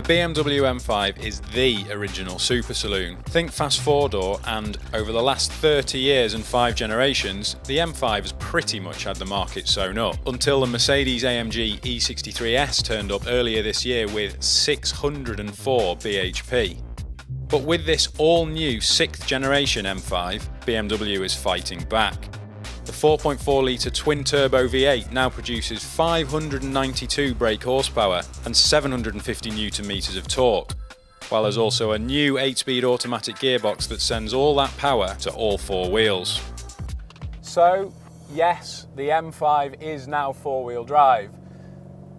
BMW M5 is the original super saloon. Think fast four-door, and over the last 30 years and 5 generations, the M5 has pretty much had the market sewn up, until the Mercedes-AMG E63S turned up earlier this year with 604 bhp. But with this all-new 6th generation M5, BMW is fighting back. The 4.4 litre twin-turbo V8 now produces 592 brake horsepower and 750 Nm of torque, while there's also a new 8-speed automatic gearbox that sends all that power to all 4 wheels. So, yes, the M5 is now 4-wheel drive,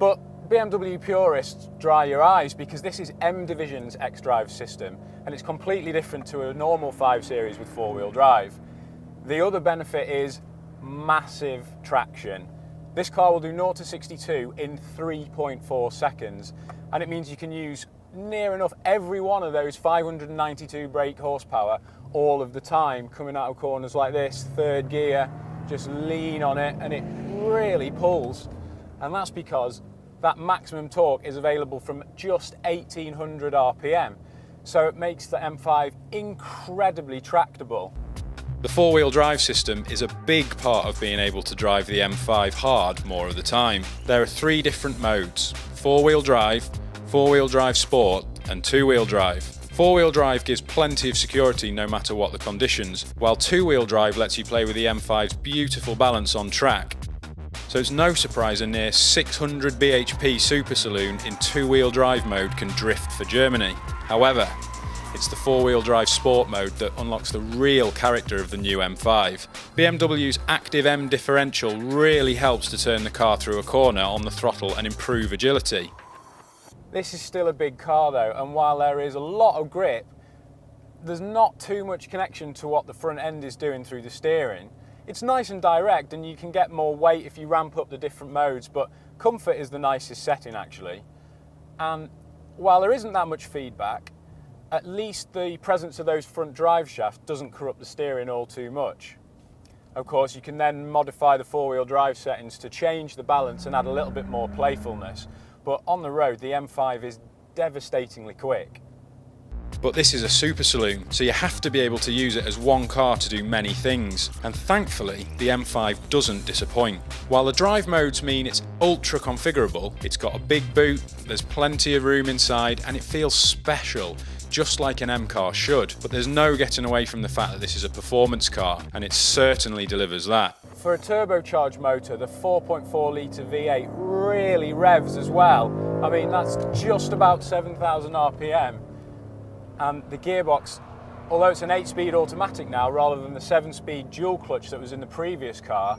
but BMW purists dry your eyes because this is M Division's xDrive system and it's completely different to a normal 5 Series with 4-wheel drive. The other benefit is massive traction. This car will do 0 to 62 in 3.4 seconds, and it means you can use near enough every one of those 592 brake horsepower all of the time, coming out of corners like this, 3rd gear, just lean on it and it really pulls. And that's because that maximum torque is available from just 1800 RPM, so it makes the M5 incredibly tractable. The 4-wheel drive system is a big part of being able to drive the M5 hard more of the time. There are 3 different modes: 4-wheel drive, 4-wheel drive sport and 2-wheel drive. 4-wheel drive gives plenty of security no matter what the conditions, while 2-wheel drive lets you play with the M5's beautiful balance on track. So it's no surprise a near 600 bhp super saloon in 2-wheel drive mode can drift for Germany. However, it's the 4-wheel drive sport mode that unlocks the real character of the new M5. BMW's active M differential really helps to turn the car through a corner on the throttle and improve agility. This is still a big car though, and while there is a lot of grip, there's not too much connection to what the front end is doing through the steering. It's nice and direct and you can get more weight if you ramp up the different modes, but comfort is the nicest setting actually. And while there isn't that much feedback, at least the presence of those front drive shafts doesn't corrupt the steering all too much. Of course, you can then modify the 4-wheel drive settings to change the balance and add a little bit more playfulness. But on the road, the M5 is devastatingly quick. But this is a super saloon, so you have to be able to use it as one car to do many things, and thankfully the M5 doesn't disappoint. While the drive modes mean it's ultra configurable, it's got a big boot, there's plenty of room inside, and it feels special, just like an M car should. But there's no getting away from the fact that this is a performance car, and it certainly delivers that. For a turbocharged motor, the 4.4 litre V8 really revs as well. I mean, that's just about 7,000 RPM. And the gearbox, although it's an 8-speed automatic now rather than the 7-speed dual clutch that was in the previous car,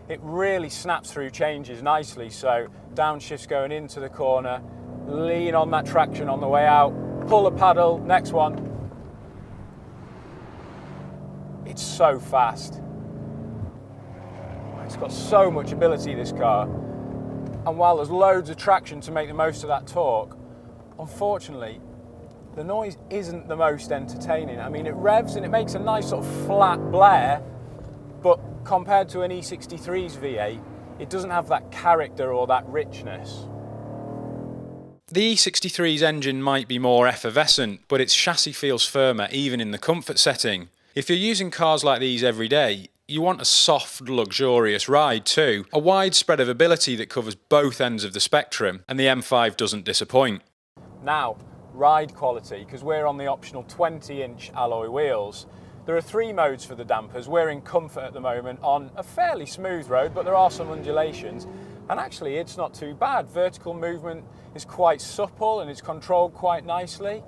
it really snaps through changes nicely. So downshifts going into the corner, lean on that traction on the way out, pull the paddle, next one. It's so fast. It's got so much ability, this car. And while there's loads of traction to make the most of that torque, unfortunately, the noise isn't the most entertaining. I mean, it revs and it makes a nice sort of flat blare, but compared to an E63's V8, it doesn't have that character or that richness. The E63's engine might be more effervescent, but its chassis feels firmer even in the comfort setting. If you're using cars like these every day, you want a soft, luxurious ride too, a wide spread of ability that covers both ends of the spectrum, and the M5 doesn't disappoint. Now, ride quality, because we're on the optional 20-inch alloy wheels. There are 3 modes for the dampers. We're in comfort at the moment on a fairly smooth road, but there are some undulations, and actually it's not too bad. Vertical movement is quite supple and it's controlled quite nicely.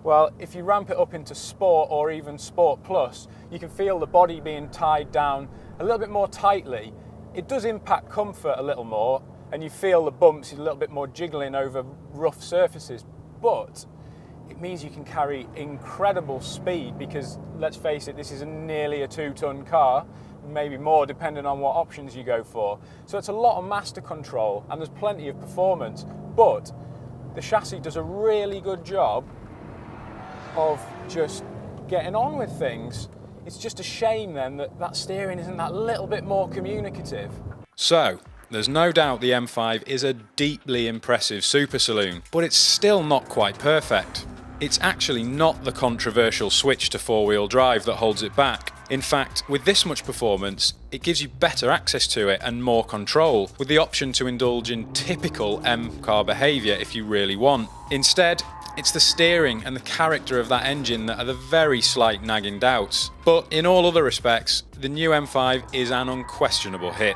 Well, if you ramp it up into Sport or even Sport Plus, you can feel the body being tied down a little bit more tightly. It does impact comfort a little more, and you feel the bumps a little bit more jiggling over rough surfaces, but it means you can carry incredible speed because, let's face it, this is nearly a 2-ton car, maybe more depending on what options you go for. So it's a lot of master control and there's plenty of performance, but the chassis does a really good job of just getting on with things. It's just a shame then that that steering isn't that little bit more communicative. So, There's no doubt the M5 is a deeply impressive super saloon, but it's still not quite perfect. It's actually not the controversial switch to four-wheel drive that holds it back. In fact, with this much performance, it gives you better access to it and more control, with the option to indulge in typical M-car behaviour if you really want. Instead, it's the steering and the character of that engine that are the very slight nagging doubts. But in all other respects, the new M5 is an unquestionable hit.